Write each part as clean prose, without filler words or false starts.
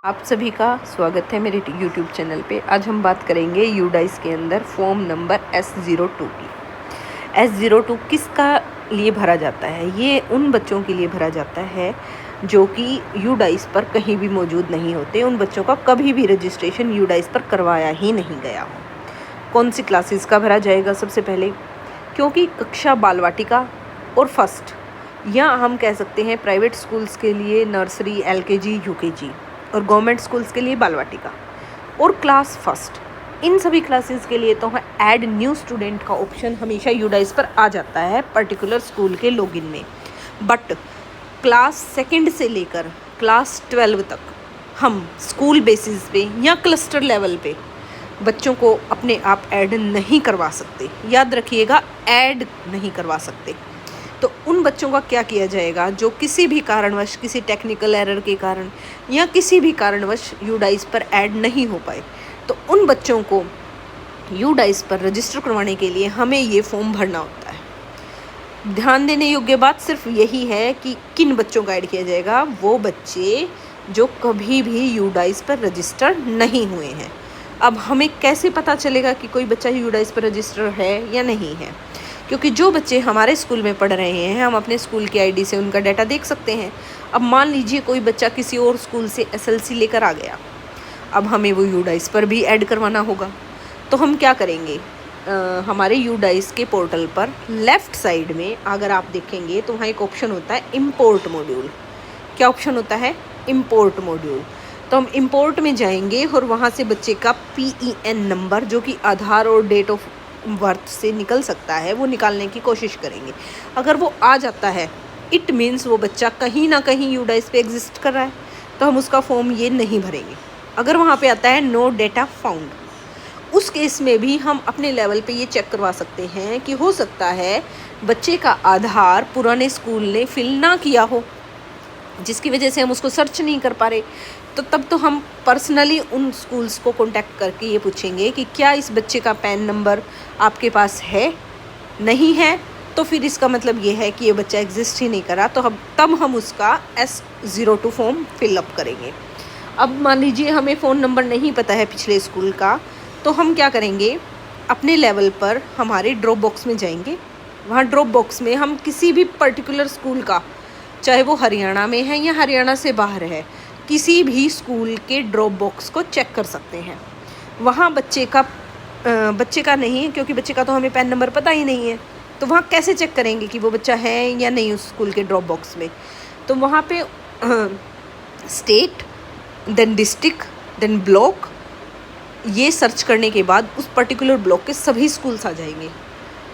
आप सभी का स्वागत है मेरे यूट्यूब चैनल पे। आज हम बात करेंगे यूडाइस के अंदर फॉर्म नंबर S02 की। S02 किसका लिए भरा जाता है? ये उन बच्चों के लिए भरा जाता है जो कि यूडाइस पर कहीं भी मौजूद नहीं होते। उन बच्चों का कभी भी रजिस्ट्रेशन यूडाइस पर करवाया ही नहीं गया हो। कौन सी क्लासेस का भरा जाएगा? सबसे पहले क्योंकि कक्षा बाल वाटिका और फर्स्ट, या हम कह सकते हैं प्राइवेट स्कूल्स के लिए नर्सरी, LKG, UKG, और गवर्नमेंट स्कूल्स के लिए बाल वाटिका और क्लास फर्स्ट, इन सभी क्लासेस के लिए तो ऐड न्यू स्टूडेंट का ऑप्शन हमेशा यूडाइस पर आ जाता है पर्टिकुलर स्कूल के लॉगिन में। बट क्लास सेकंड से लेकर क्लास 12 तक हम स्कूल बेसिस पे या क्लस्टर लेवल पे बच्चों को अपने आप ऐड नहीं करवा सकते। याद रखिएगा, ऐड नहीं करवा सकते। तो उन बच्चों का क्या किया जाएगा जो किसी भी कारणवश, किसी टेक्निकल एरर के कारण या किसी भी कारणवश यूडाइस पर ऐड नहीं हो पाए, तो उन बच्चों को यूडाइस पर रजिस्टर करवाने के लिए हमें ये फॉर्म भरना होता है। ध्यान देने योग्य बात सिर्फ यही है कि किन बच्चों का ऐड किया जाएगा। वो बच्चे जो कभी भी यूडाइस पर रजिस्टर नहीं हुए हैं। अब हमें कैसे पता चलेगा कि कोई बच्चा यूडाइस पर रजिस्टर है या नहीं है? क्योंकि जो बच्चे हमारे स्कूल में पढ़ रहे हैं, हम अपने स्कूल की आईडी से उनका डाटा देख सकते हैं। अब मान लीजिए कोई बच्चा किसी और स्कूल से SLC लेकर आ गया, अब हमें वो यूडाइस पर भी ऐड करवाना होगा। तो हम क्या करेंगे? हमारे यूडाइस के पोर्टल पर लेफ़्ट साइड में अगर आप देखेंगे तो वहाँ एक ऑप्शन होता है इम्पोर्ट मॉड्यूल। क्या ऑप्शन होता है? Import module. तो हम इम्पोर्ट में जाएंगे और वहाँ से बच्चे का PEN नंबर, जो कि आधार और डेट ऑफ बर्थ से निकल सकता है, वो निकालने की कोशिश करेंगे। अगर वो आ जाता है, इट मीन्स वो बच्चा कहीं ना कहीं यूडाइस पे एग्जिस्ट कर रहा है, तो हम उसका फॉर्म ये नहीं भरेंगे। अगर वहाँ पे आता है नो डेटा फाउंड, उस केस में भी हम अपने लेवल पे ये चेक करवा सकते हैं कि हो सकता है बच्चे का आधार पुराने स्कूल ने फिल ना किया हो, जिसकी वजह से हम उसको सर्च नहीं कर पा रहे। तो तब तो हम पर्सनली उन स्कूल्स को कांटेक्ट करके ये पूछेंगे कि क्या इस बच्चे का पैन नंबर आपके पास है? नहीं है तो फिर इसका मतलब ये है कि ये बच्चा एग्जिस्ट ही नहीं करा। तो तब हम उसका S02 फॉर्म फिलअप करेंगे। अब मान लीजिए हमें फ़ोन नंबर नहीं पता है पिछले स्कूल का, तो हम क्या करेंगे? अपने लेवल पर हमारे ड्रॉप बॉक्स में जाएंगे। वहाँ ड्रॉप बॉक्स में हम किसी भी पर्टिकुलर स्कूल का, चाहे वो हरियाणा में है या हरियाणा से बाहर है, किसी भी स्कूल के ड्रॉप बॉक्स को चेक कर सकते हैं। वहाँ बच्चे का नहीं है, क्योंकि बच्चे का तो हमें पैन नंबर पता ही नहीं है। तो वहाँ कैसे चेक करेंगे कि वो बच्चा है या नहीं उस स्कूल के ड्रॉप बॉक्स में? तो वहाँ पे state, then district, then block, ये सर्च करने के बाद उस पर्टिकुलर ब्लॉक के सभी स्कूल्स आ जाएंगे।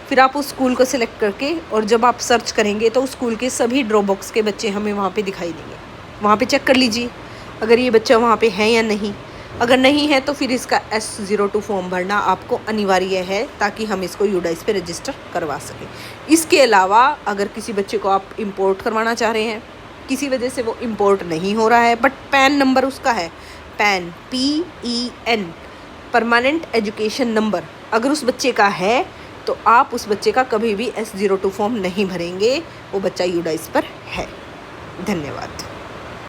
फिर आप उस स्कूल को सिलेक्ट करके, और जब आप सर्च करेंगे तो उस स्कूल के सभी ड्रॉप बॉक्स के बच्चे हमें वहाँ पे दिखाई देंगे। वहाँ पे चेक कर लीजिए अगर ये बच्चा वहाँ पे है या नहीं। अगर नहीं है तो फिर इसका S02 फॉर्म भरना आपको अनिवार्य है, ताकि हम इसको यूडाइस पे रजिस्टर करवा सकें। इसके अलावा अगर किसी बच्चे को आप इंपोर्ट करवाना चाह रहे हैं, किसी वजह से वो इंपोर्ट नहीं हो रहा है, बट पैन नंबर उसका है, pan PEN, permanent education number, अगर उस बच्चे का है, तो आप उस बच्चे का कभी भी S02 फॉर्म नहीं भरेंगे। वो बच्चा यूडाइस पर है। धन्यवाद।